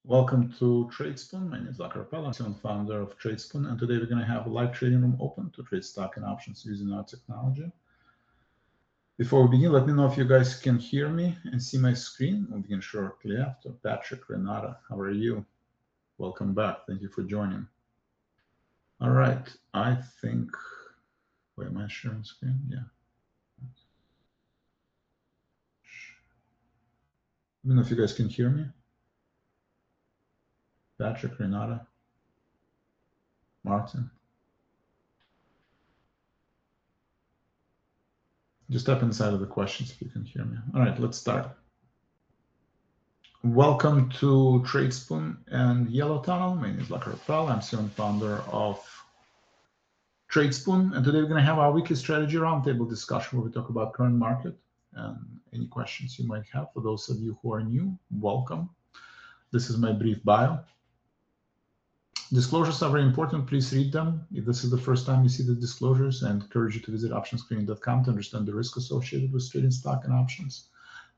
Welcome to Tradespoon. My name is Zachary Appel. I'm the founder of Tradespoon, and today we're going to have a live trading room open to trade stock and options using our technology. Before we begin, let me know if you guys can hear me and see my screen. We'll begin shortly after. Patrick, Renata, how are you? Welcome back. Thank you for joining. All right. I think, wait, am I sharing screen? Yeah. Let me know if you guys can hear me. Patrick, Renata, Martin. Just type inside of the questions if you can hear me. All right, let's start. Welcome to Tradespoon and Yellow Tunnel. My name is Zachary Appel. I'm CEO and founder of Tradespoon, and today we're going to have our weekly strategy roundtable discussion where we talk about current market and any questions you might have. For those of you who are new, welcome. This is my brief bio. Disclosures are very important. Please read them. If this is the first time you see the disclosures, I encourage you to visit optionscreening.com to understand the risk associated with trading stock and options.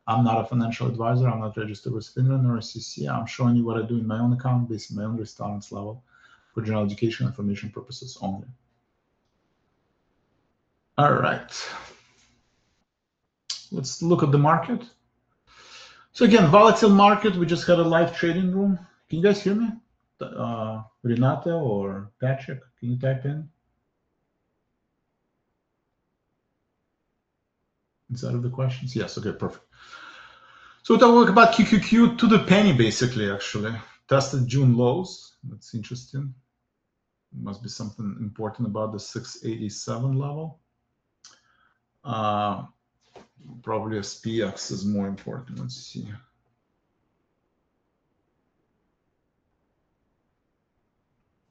I'm not a financial advisor. I'm not registered with FINRA nor SEC. I'm showing you what I do in my own account based on my own risk tolerance level for general education and information purposes only. All right. Let's look at the market. So again, volatile market. We just had a live trading room. Can you guys hear me? Renata or Patrick, can you type in? Inside of the questions? Yes, okay, perfect. So we're talking about QQQ to the penny, basically, actually. Tested June lows. That's interesting. Must be something important about the 687 level. Probably SPX is more important. Let's see.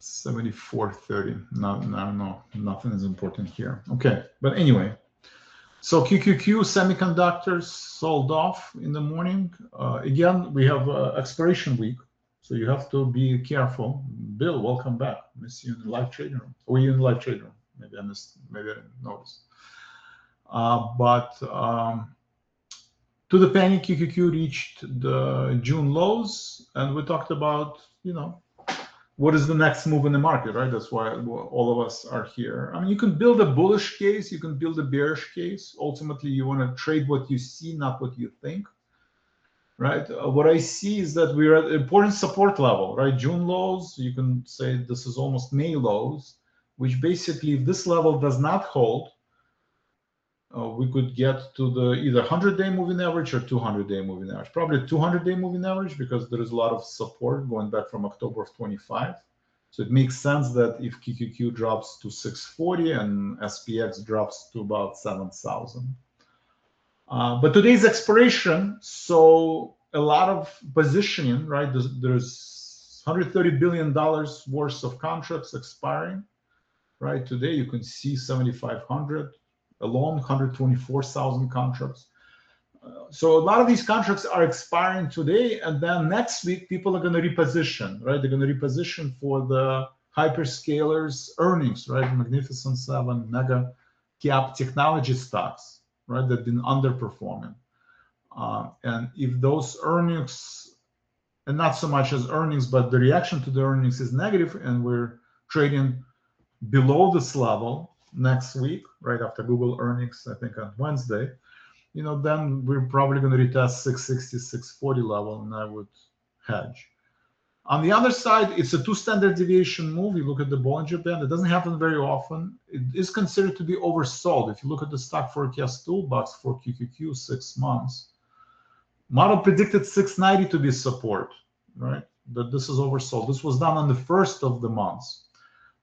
$74.30. No, nothing is important here. Okay, but anyway. So QQQ semiconductors sold off in the morning. Again, we have expiration week, so you have to be careful. Bill, welcome back. I miss you in the live trading room. Were you in the live trading room? Maybe I missed. Maybe I didn't notice. To the penny, QQQ reached the June lows, and we talked about, what is the next move in the market, right? That's why all of us are here. I mean, you can build a bullish case, you can build a bearish case. Ultimately, you want to trade what you see, not what you think, right? What I see is that we're at an important support level, right? June lows, you can say this is almost May lows, which basically, if this level does not hold, we could get to the either 100-day moving average or 200-day moving average. Probably 200-day moving average because there is a lot of support going back from October of 25. So it makes sense that if QQQ drops to 640 and SPX drops to about 7,000. But today's expiration, so a lot of positioning, right? There's $130 billion worth of contracts expiring, right? Today you can see 7,500. Alone 124,000 contracts. So a lot of these contracts are expiring today, and then next week people are going to reposition, right? They're going to reposition for the hyperscalers earnings, right? Magnificent Seven, mega cap technology stocks, right? That've been underperforming. And if those earnings, and not so much as earnings, but the reaction to the earnings is negative, and we're trading below this level next week, right after Google earnings, I think on Wednesday, then we're probably going to retest 660, 640 level, and I would hedge. On the other side, it's a 2 standard deviation move. You look at the Bollinger Band. It doesn't happen very often. It is considered to be oversold. If you look at the stock forecast toolbox for QQQ 6 months, model predicted 690 to be support, right? That this is oversold. This was done on the first of the months.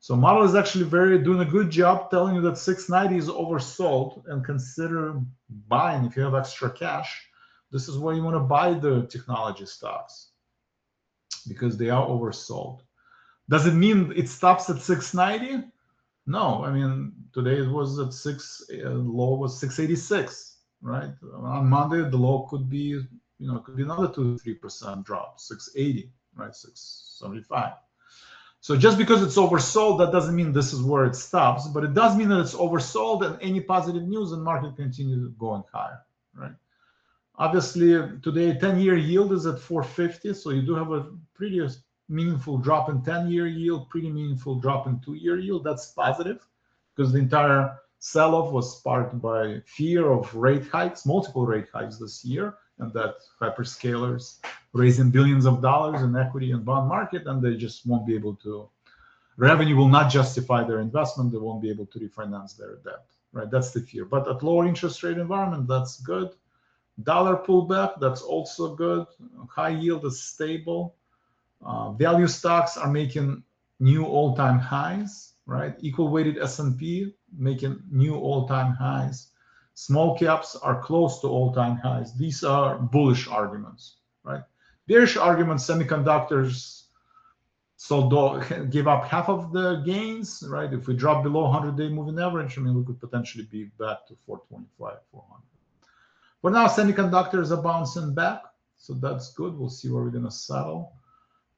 So model is actually doing a good job telling you that 690 is oversold, and consider buying if you have extra cash. This is where you want to buy the technology stocks because they are oversold. Does it mean it stops at 690? No, I mean, today it was at low was 686, right? On Monday, the low could be, could be another 2-3% drop, 680, right? 675. So just because it's oversold, that doesn't mean this is where it stops, but it does mean that it's oversold, and any positive news and market continues going higher, right? Obviously, today 10-year yield is at 450, so you do have a pretty meaningful drop in 10-year yield, pretty meaningful drop in 2-year yield. That's positive because the entire sell-off was sparked by fear of rate hikes, multiple rate hikes this year, and that hyperscalers raising billions of dollars in equity and bond market, and they just won't be able to, revenue will not justify their investment, they won't be able to refinance their debt, right? That's the fear. But at lower interest rate environment, that's good. Dollar pullback, that's also good. High yield is stable. Value stocks are making new all-time highs, right? Equal weighted S&P making new all-time highs. Small caps are close to all-time highs. These are bullish arguments, right? Bearish arguments, semiconductors gave up half of the gains, right? If we drop below 100-day moving average, I mean, we could potentially be back to 425, 400. For now, semiconductors are bouncing back, so that's good. We'll see where we're going to settle.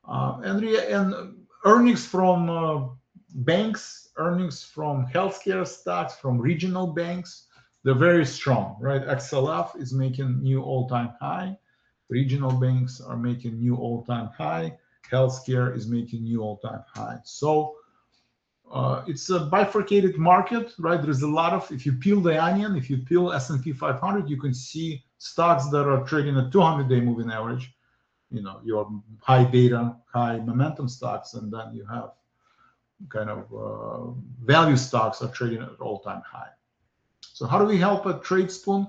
And earnings from banks, earnings from healthcare stocks, from regional banks, they're very strong, right? XLF is making new all-time high. Regional banks are making new all-time high. Healthcare is making new all-time high. So it's a bifurcated market, right? There's a lot of, if you peel the onion, if you peel S&P 500, you can see stocks that are trading at 200-day moving average, you know, your high beta, high momentum stocks, and then you have kind of value stocks are trading at all-time high. So how do we help at Tradespoon?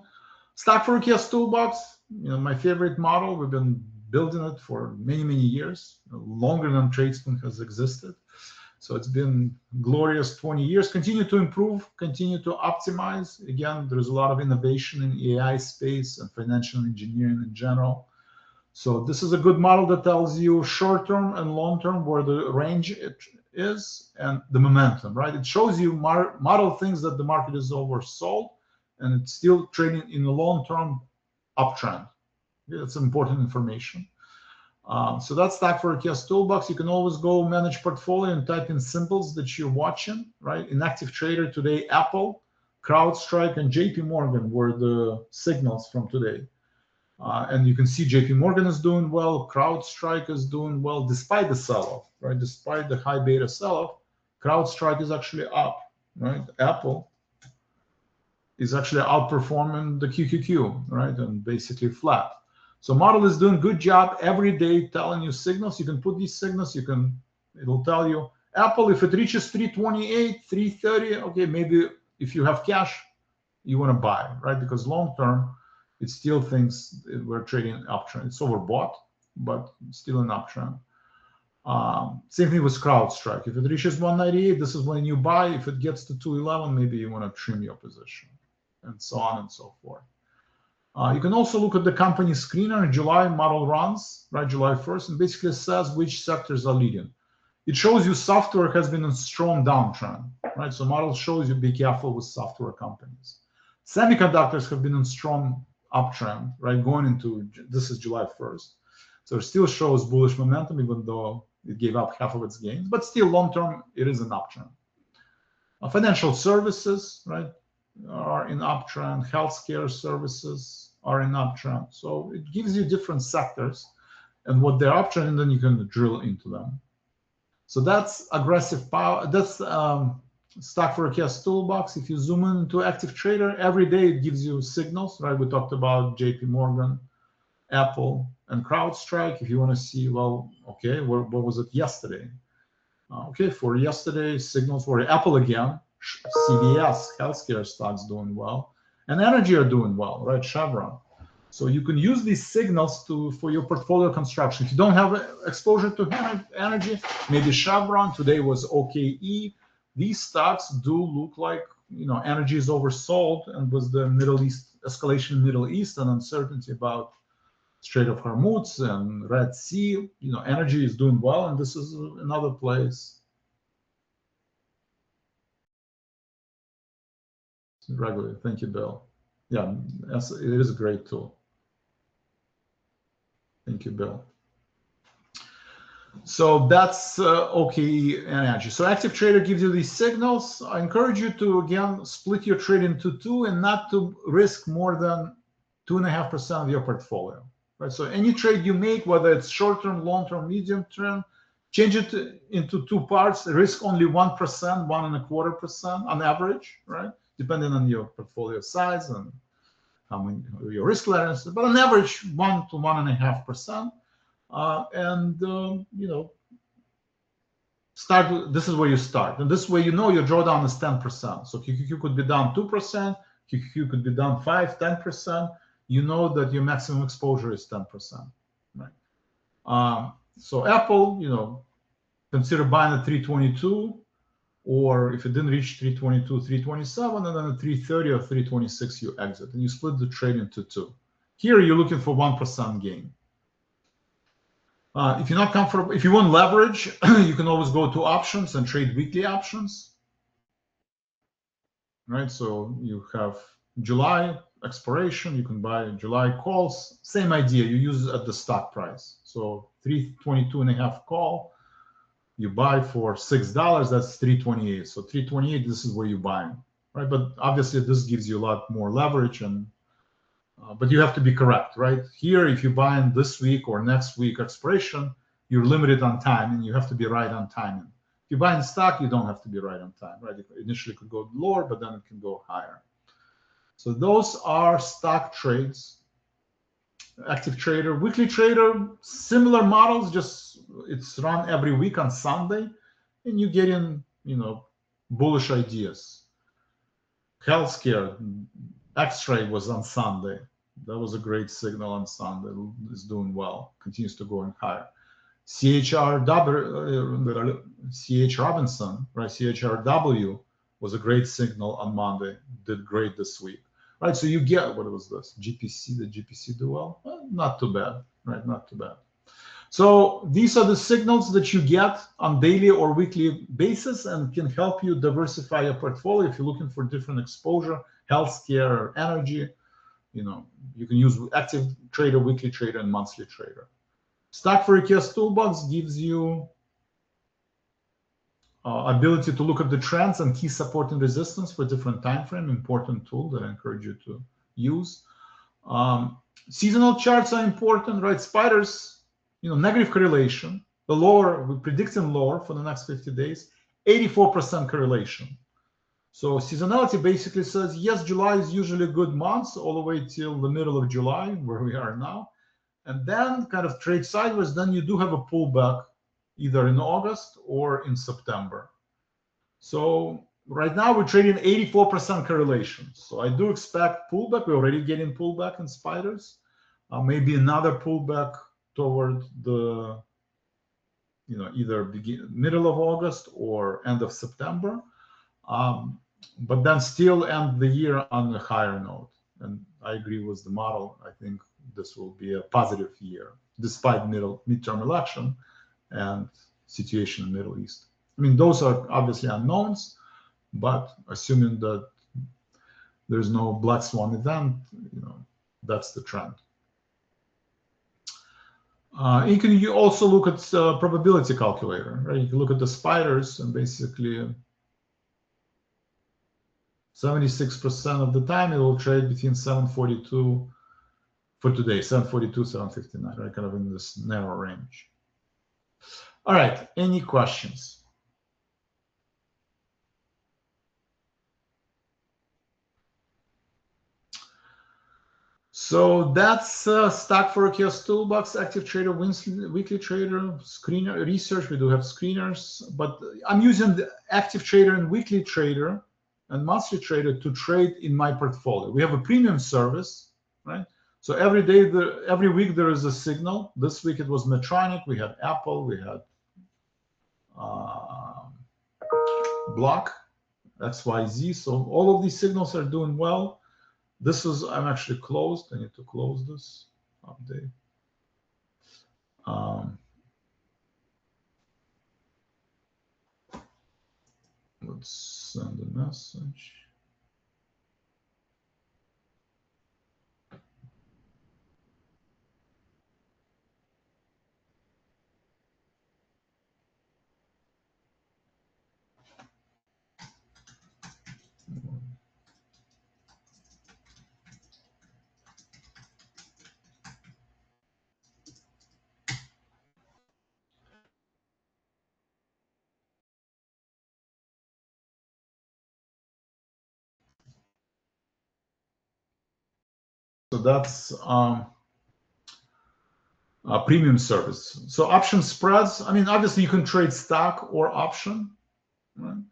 Stock forecast toolbox, you know, my favorite model. We've been building it for many, many years, longer than Tradespoon has existed. So it's been glorious 20 years. Continue to improve, continue to optimize. Again, there's a lot of innovation in AI space and financial engineering in general. So this is a good model that tells you short-term and long-term where the range is and the momentum, right? It shows you model things that the market is oversold and it's still trading in a long-term uptrend. Okay, that's important information. So that's stock forecast toolbox. You can always go manage portfolio and type in symbols that you're watching, right? In active trader today, Apple, CrowdStrike, and JP Morgan were the signals from today. And you can see JP Morgan is doing well, CrowdStrike is doing well despite the sell-off, right? Despite the high beta sell-off, CrowdStrike is actually up, right? Apple is actually outperforming the QQQ, right? And basically flat. So model is doing good job every day telling you signals. You can put these signals, it'll tell you Apple, if it reaches 328, 330, okay, maybe if you have cash, you want to buy, right? Because long term, it still thinks we're trading an uptrend. It's overbought, but still an uptrend. Same thing with CrowdStrike. If it reaches 198, this is when you buy. If it gets to 211, maybe you want to trim your position, and so on and so forth. You can also look at the company screener. In July, model runs, right, July 1st, and basically says which sectors are leading. It shows you software has been in strong downtrend, right? So model shows you be careful with software companies. Semiconductors have been in strong uptrend, right, going into, this is July 1st. So it still shows bullish momentum, even though it gave up half of its gains, but still long-term, it is an uptrend. Financial services, right, are in uptrend. Healthcare services are in uptrend. So it gives you different sectors and what they're uptrend, and then you can drill into them. So that's aggressive power. That's stock forecast toolbox. If you zoom into active trader, every day it gives you signals, right? We talked about JP Morgan, Apple, and CrowdStrike. If you want to see, well, okay, what was it yesterday? Okay, for yesterday, signals were Apple again, CVS, healthcare stocks doing well, and energy are doing well, right? Chevron. So you can use these signals for your portfolio construction. If you don't have exposure to energy, maybe Chevron, today was OKE. These stocks do look like, you know, energy is oversold, and with the Middle East escalation in Middle East and uncertainty about Strait of Hormuz and Red Sea, you know, energy is doing well, and this is another place. Regularly, thank you, Bill. Yeah, it is a great tool. Thank you, Bill. So that's OKE energy. So active trader gives you these signals. I encourage you to, again, split your trade into two and not to risk more than 2.5% of your portfolio, right? So any trade you make, whether it's short-term, long-term, medium-term, change it into two parts. Risk only 1%, 1.25% on average, right? Depending on your portfolio size and how many your risk tolerance, but on average 1 to 1.5%. Start. This is where you start, and this way you know your drawdown is 10%. So QQQ could be down 2%, QQQ could be down 5, 10%. You know that your maximum exposure is 10%, right? So Apple, consider buying at 322, or if it didn't reach 322, 327, and then at 330 or 326 you exit, and you split the trade into two. Here you're looking for 1% gain. If you're not comfortable, if you want leverage, you can always go to options and trade weekly options, right? So you have July expiration, you can buy July calls, same idea, you use it at the stock price. So 322.5 call, you buy for $6, that's 328. So 328, this is where you're buying, right? But obviously this gives you a lot more leverage, and but you have to be correct, right? Here, if you're buying this week or next week expiration, you're limited on time, and you have to be right on timing. If you're buying stock, you don't have to be right on time, right? It initially could go lower, but then it can go higher. So those are stock trades. Active trader, weekly trader, similar models, just it's run every week on Sunday, and you get in, bullish ideas. Healthcare, X-ray was on Sunday. That was a great signal on Sunday. It's doing well, continues to go higher. CH Robinson, right? CHRW was a great signal on Monday. Did great this week, right? So you get, what was this? GPC, did GPC do well? Not too bad, right? Not too bad. So these are the signals that you get on daily or weekly basis and can help you diversify your portfolio if you're looking for different exposure, healthcare, energy. You can use active trader, weekly trader, and monthly trader. Stock Forecast Toolbox gives you ability to look at the trends and key support and resistance for different time frame. Important tool that I encourage you to use. Seasonal charts are important, right? Spiders, negative correlation. The lower, we're predicting lower for the next 50 days, 84% correlation. So seasonality basically says, yes, July is usually a good month all the way till the middle of July, where we are now. And then kind of trade sideways, then you do have a pullback either in August or in September. So right now we're trading 84% correlation. So I do expect pullback. We're already getting pullback in spiders. Maybe another pullback toward the, either middle of August or end of September. But then still end the year on a higher note. And I agree with the model. I think this will be a positive year, despite midterm election and situation in the Middle East. I mean, those are obviously unknowns, but assuming that there's no black swan event, that's the trend. You can also look at probability calculator, right? You can look at the spiders and basically 76% of the time it will trade between 742 for today, 742, 759, right? Kind of in this narrow range. All right, any questions? So that's Stock Forecast Toolbox, Active Trader, Weekly Trader, Screener Research. We do have screeners, but I'm using the Active Trader and Weekly Trader and Monthly Trader to trade in my portfolio. We have a premium service, right? So every day, every week there is a signal. This week it was Medtronic, we had Apple, we had Block, XYZ. So all of these signals are doing well. This is, I'm actually closed. I need to close this update. Let's send a message. that's a premium service. So option spreads, I mean, obviously you can trade stock or option, right?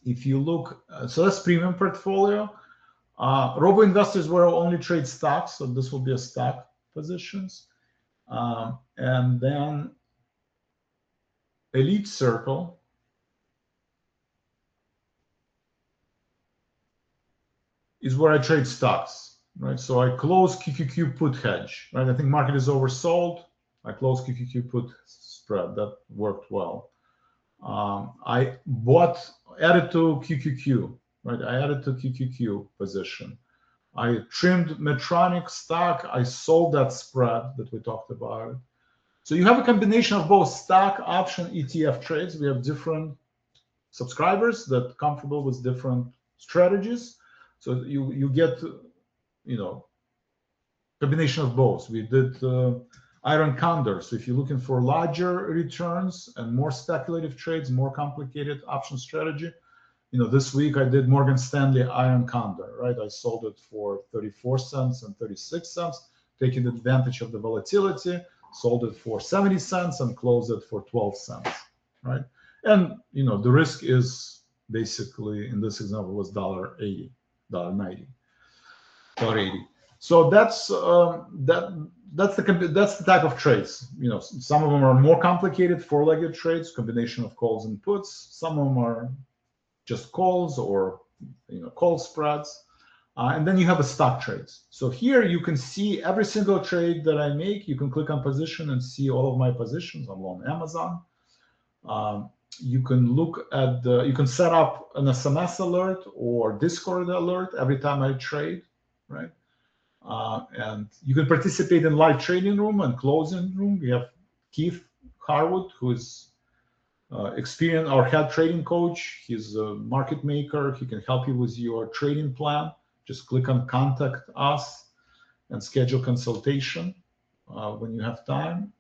If you look, so that's premium portfolio. Robo investors will only trade stocks, so this will be a stock positions. And then Elite Circle is where I trade stocks, right? So I close QQQ put hedge, right? I think market is oversold. I close QQQ put spread. That worked well. I added to QQQ, right? I added to QQQ position. I trimmed Medtronic stock. I sold that spread that we talked about. So you have a combination of both stock, option, ETF trades. We have different subscribers that are comfortable with different strategies. So you get, combination of both. We did iron condor. So if you're looking for larger returns and more speculative trades, more complicated option strategy, this week I did Morgan Stanley iron condor, right? I sold it for 34 cents and 36 cents, taking advantage of the volatility, sold it for 70 cents and closed it for 12 cents, right? And, the risk is basically, in this example, was $1.80, $1.90, $1.80. So that's the type of trades. Some of them are more complicated, four-legged trades, combination of calls and puts. Some of them are just calls or call spreads, and then you have a stock trades. So here you can see every single trade that I make. You can click on position and see all of my positions. I'm on Amazon. You can look at you can set up an SMS alert or Discord alert every time I trade, right? And you can participate in live trading room and closing room. We have Keith Harwood, who is experienced, our head trading coach. He's a market maker. He can help you with your trading plan. Just click on contact us and schedule consultation when you have time.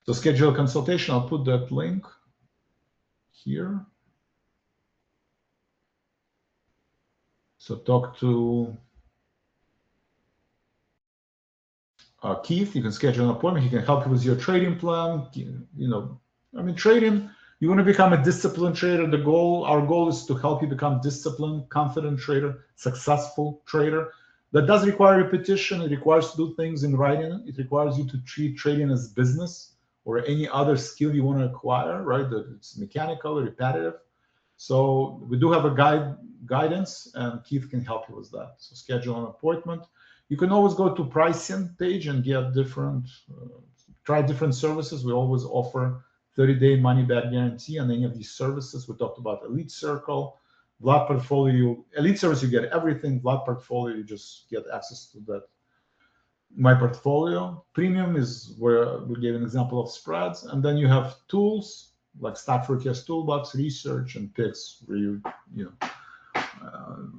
To schedule a consultation, I'll put that link here. So talk to Keith. You can schedule an appointment. He can help you with your trading plan. Trading, you want to become a disciplined trader. Our goal is to help you become disciplined, confident trader, successful trader. That does require repetition. It requires to do things in writing. It requires you to treat trading as business or any other skill you want to acquire, right? That it's mechanical, repetitive. So we do have a guidance, and Keith can help you with that. So schedule an appointment. You can always go to pricing page and get try different services. We always offer 30-day money-back guarantee on any of these services. We talked about Elite Circle, Vlad Portfolio. Elite Service, you get everything. Vlad Portfolio, you just get access to that. My Portfolio. Premium is where we gave an example of spreads. And then you have tools like Stock Forecast Toolbox, Research, and Picks, where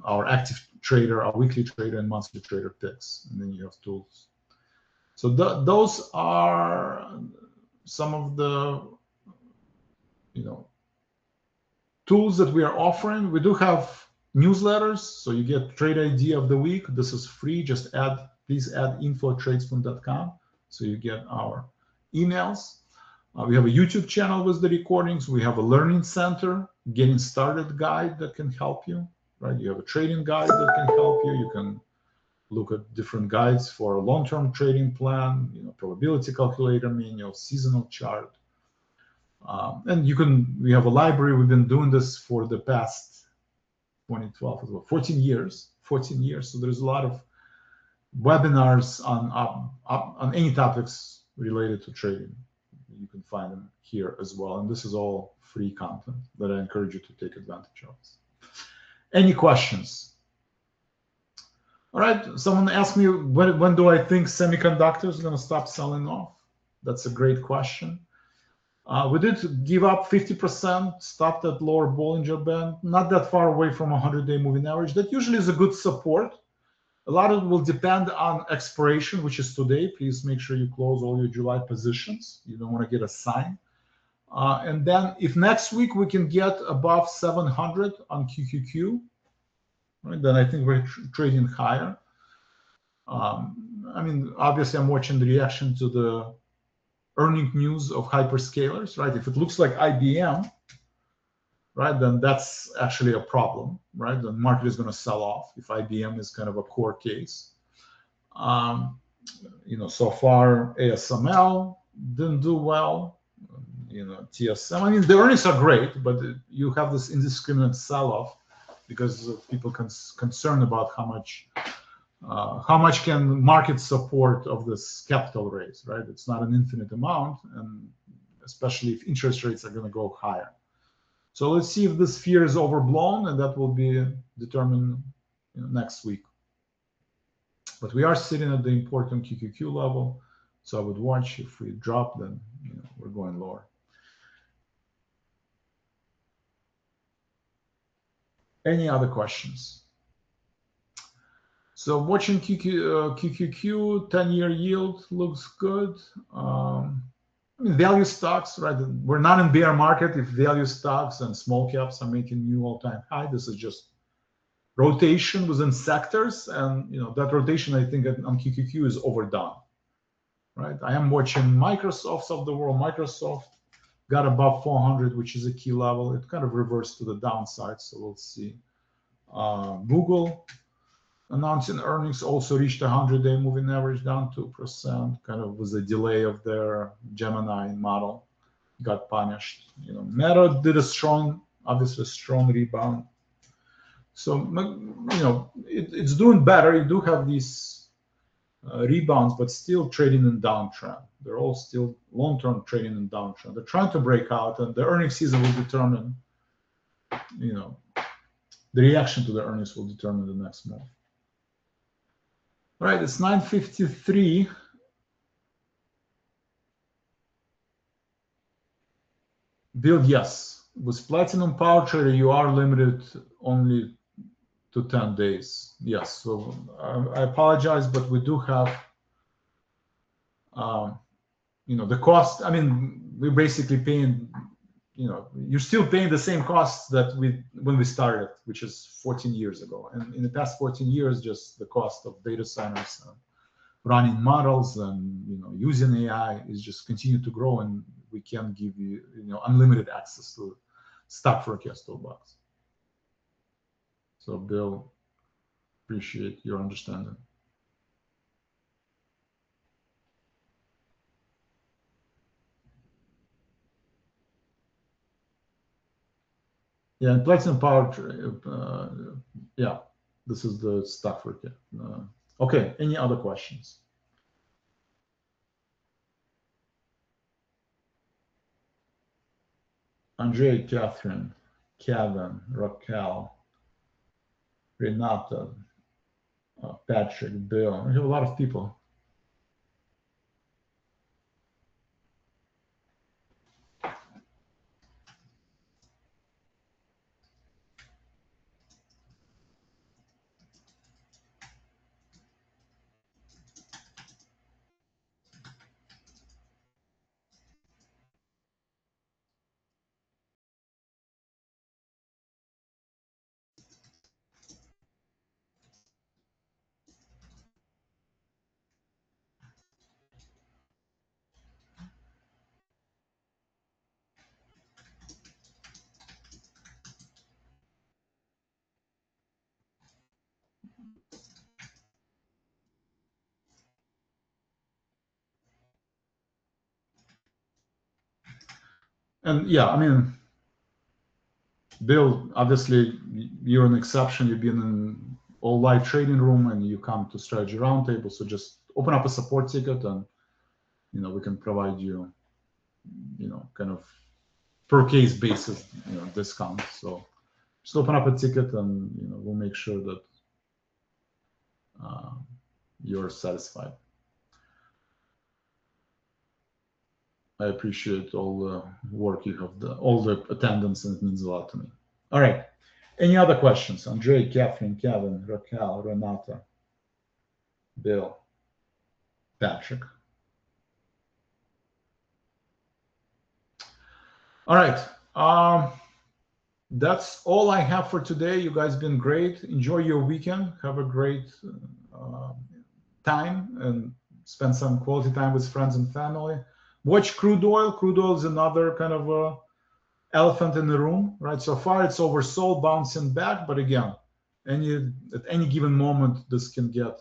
our active trader, our weekly trader, and monthly trader picks. And then you have tools. So those are some of the tools that we are offering. We do have newsletters, so you get trade idea of the week. This is free. Please add info@tradespoon.com so you get our emails. We have a YouTube channel with the recordings. We have a learning center, getting started guide that can help you, right? You have a trading guide that can help you. You can look at different guides for a long-term trading plan, probability calculator manual, seasonal chart. And we have a library. We've been doing this for the past 2012 as well, 14 years. So there's a lot of webinars on any topics related to trading. You can find them here as well. And this is all free content that I encourage you to take advantage of. Any questions? All right. Someone asked me when do I think semiconductors are going to stop selling off? That's a great question. We did give up 50%, stopped at lower Bollinger Band, not that far away from a 100-day moving average. That usually is a good support. A lot of it will depend on expiration, which is today. Please make sure you close all your July positions. You don't want to get a sign. And then if next week we can get above 700 on QQQ, right, then I think we're trading higher. I mean, obviously, I'm watching the reaction to the earning news of hyperscalers, right? If it looks like IBM, right, then that's actually a problem, right? The market is going to sell off if IBM is kind of a core case. So far ASML didn't do well. TSM. I mean, the earnings are great, but you have this indiscriminate sell-off because of people concerned about how much can market support of this capital raise, right? It's not an infinite amount, and especially if interest rates are going to go higher. So let's see if this fear is overblown, and that will be determined next week. But we are sitting at the important QQQ level, so I would watch. If we drop, then we're going lower. Any other questions? So watching QQQ, 10-year yield looks good. I mean, value stocks, right? We're not in bear market if value stocks and small caps are making new all-time high. This is just rotation within sectors, and that rotation I think on QQQ is overdone, right? I am watching Microsoft's of the world. Microsoft got above 400, which is a key level. It kind of reversed to the downside, so we'll see. Google announcing earnings also reached a 100-day moving average, down 2%, kind of with a delay of their Gemini model, got punished. Meta did obviously strong rebound. So, it's doing better. You do have these rebounds, but still trading in downtrend. They're all still long-term trading in downtrend. They're trying to break out, and the earnings season will determine, the reaction to the earnings will determine the next move. All right, it's 9:53. Bill, yes. With Platinum Power Trader, you are limited only to 10 days. Yes, so I apologize, but we do have, the cost. I mean, we're basically paying, you're still paying the same costs that when we started, which is 14 years ago. And in the past 14 years, just the cost of data centers, running models, and using AI is just continue to grow, and we can give you unlimited access to stock forecast toolbox. So Bill, appreciate your understanding. Yeah, and Platinum Power, yeah, this is the stock forecast. Okay, any other questions? Andre, Catherine, Kevin, Raquel, Renata, Patrick, Bill. We have a lot of people. And yeah, I mean, Bill, obviously you're an exception. You've been in all live trading room, and you come to Strategy Roundtable. So just open up a support ticket, and we can provide you, kind of per case basis, discounts. So just open up a ticket, and we'll make sure that you're satisfied. I appreciate all the work you have done, all the attendance, and it means a lot to me. All right. Any other questions? Andre, Catherine, Kevin, Raquel, Renata, Bill, Patrick. All right. That's all I have for today. You guys been great. Enjoy your weekend. Have a great time and spend some quality time with friends and family. Watch crude oil. Crude oil is another kind of elephant in the room, right? So far it's oversold, bouncing back, but again, at any given moment, this can get.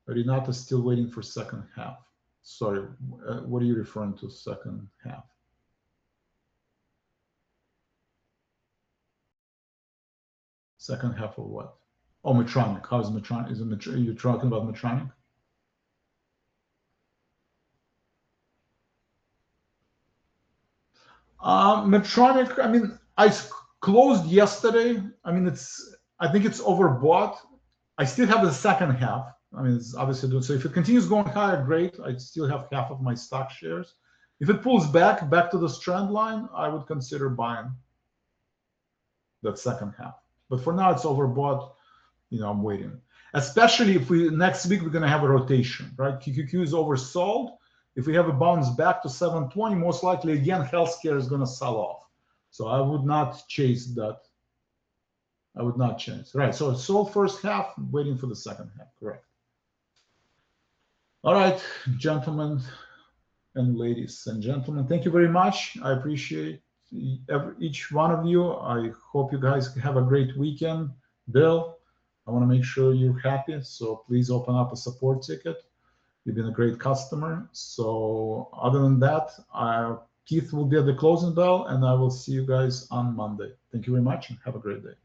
Renata's still waiting for second half. Sorry, what are you referring to, second half? Second half of what? Oh, Medtronic. How's Medtronic? Are you talking about Medtronic? Medtronic, I mean, I closed yesterday. I mean, I think it's overbought. I still have the second half. I mean, it's obviously doing so. If it continues going higher, great. I still have half of my stock shares. If it pulls back to the trend line, I would consider buying that second half. But for now, it's overbought. I'm waiting. Especially if next week we're going to have a rotation, right? QQQ is oversold. If we have a bounce back to 720, most likely again healthcare is going to sell off. So I would not chase that. I would not chase. Right. So it's sold first half, waiting for the second half. Correct. All right, gentlemen and ladies and gentlemen, thank you very much. I appreciate each one of you. I hope you guys have a great weekend. Bill, I want to make sure you're happy, so please open up a support ticket. You've been a great customer. So other than that, Keith will be at the closing bell, and I will see you guys on Monday. Thank you very much, and have a great day.